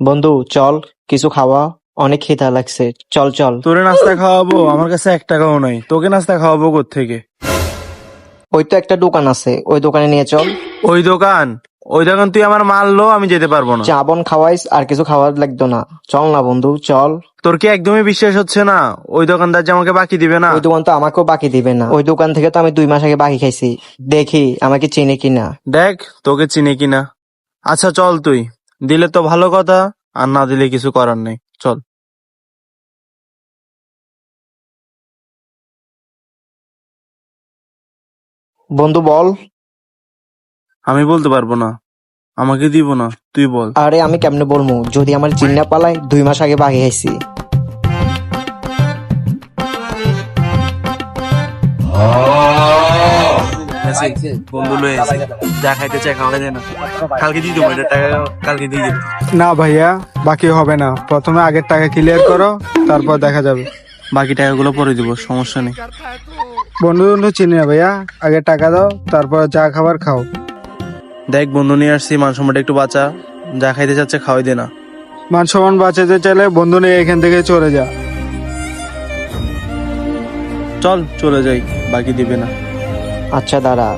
বন্ধু চল, কিছু খাওয়া, অনেক খিদা লাগছে। চল চল। তোরে নাস্তা খাওয়াবো? আমার কাছে 1 টাকাও নাই, তোকে নাস্তা খাওয়াবো কোত্থেকে? ওই তো একটা দোকান আছে, ওই দোকানে নিয়ে চল। ওই দোকান? ওই দোকান তুই আমার মারলো, আমি যেতে পারবো না। চা বন খাওয়াইস, আর কিছু খাওয়ার লাগতো না। চল না বন্ধু চল। তোর কি একদমই বিশ্বাস হচ্ছে না ওই দোকানদার যে আমাকে বাকি দিবে না? ওই দোকান তো আমাকেও বাকি দিবে না। ওই দোকান থেকে তো আমি 2 মাস আগে বাকি খাইছি। দেখি আমাকে চিনি কিনা। দেখ তোকে চিনি কিনা। আচ্ছা চল, তুই দিলে তো ভালো কথা, আর না দিলে কিছু করার নেই, চল। বন্ধু বল। আমি বলতে পারবো না, আমাকে দিব না, তুই বল। আরে আমি কেমনে বলবো, যদি আমার চিন্না পালাই 2 মাস আগে বাকি খাইছি। বন্ধু লয়ে এসে যা খাইতে চাই খাওয়া যায় না, কালকে দিয়ে দেবো এটা টাকা, কালকে দিয়ে দেবো। না ভাইয়া, বাকি হবে না। প্রথমে আগের টাকা ক্লিয়ার করো, তারপর দেখা যাবে। বাকি টাকাগুলো পরে দিব, সমস্যা নেই। বন্ধু বন্ধু চিনি না ভাইয়া, আগে টাকা দাও, তারপর যা খাবার খাও। দেখ বন্ধু নিয়ে আসছি, মান সম্মানটা একটু বাঁচা, যা খাইতে চাচ্ছে খাওয়াই দে না। মান সম্মান বাঁচাতে চাইলে বন্ধু নিয়ে এখান থেকে চলে যা। চল চলে যাই, বাকি দিবে না। আচ্ছা দাঁড়া,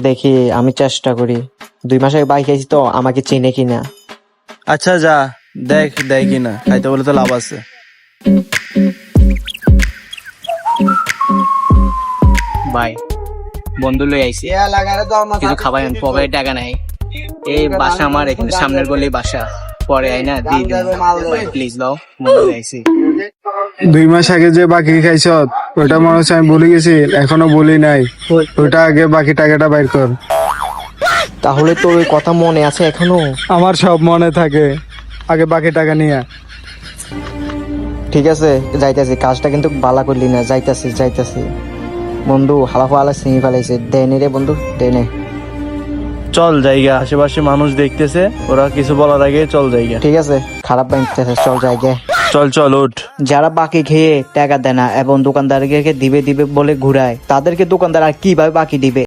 দেখি আমি চেষ্টা করি। 2 মাস আগে বাকি খাইছি তো, আমাকে চিনে কিনা। আচ্ছা যা, দেখ দেয় কিনা, খাইতে বলে তো লাভ আছে। ভাই বন্ধু লই আইছি, কিছু খাবার পকেটে টাকা নাই। এই বাসা আমার এখানে সামনের গলি বাসা, পরে আই না দিয়ে দিন ভাই, প্লিজ দাও, বন্ধু লই আইছি। 2 মাস আগে যে বাকি খাইছ, ওটা মনে হচ্ছে আমি ভুলে গেছি, এখনো বলি নাই। ওটা আগে বাকি টাকাটা বাইর কর। তাহলে তোর ওই কথা মনে আছে এখনো? আমার সব মনে থাকে, আগে বাকি টাকা নিয়ে আয়। ঠিক আছে যাইতাছি, কাজটা কিন্তু বালা করলি না। যাইতাছি যাইতাছি। বন্ধু হালাফা আলা সিমি ফেলাইছে, দেনে রে বন্ধু দেনে। চল জায়গা, আশেপাশে মানুষ দেখতেছে, ওরা কিছু বলার আগে চল জায়গা। ঠিক আছে, খারাপ বানতেছে, চল জায়গা। চল চল ওঠ। যারা বাকি খেয়ে টাকা দেয় না এবং দোকানদারকে দিবে দিবে বলে ঘুরায়, তাদেরকে দোকানদার আর কিভাবে বাকি দিবে?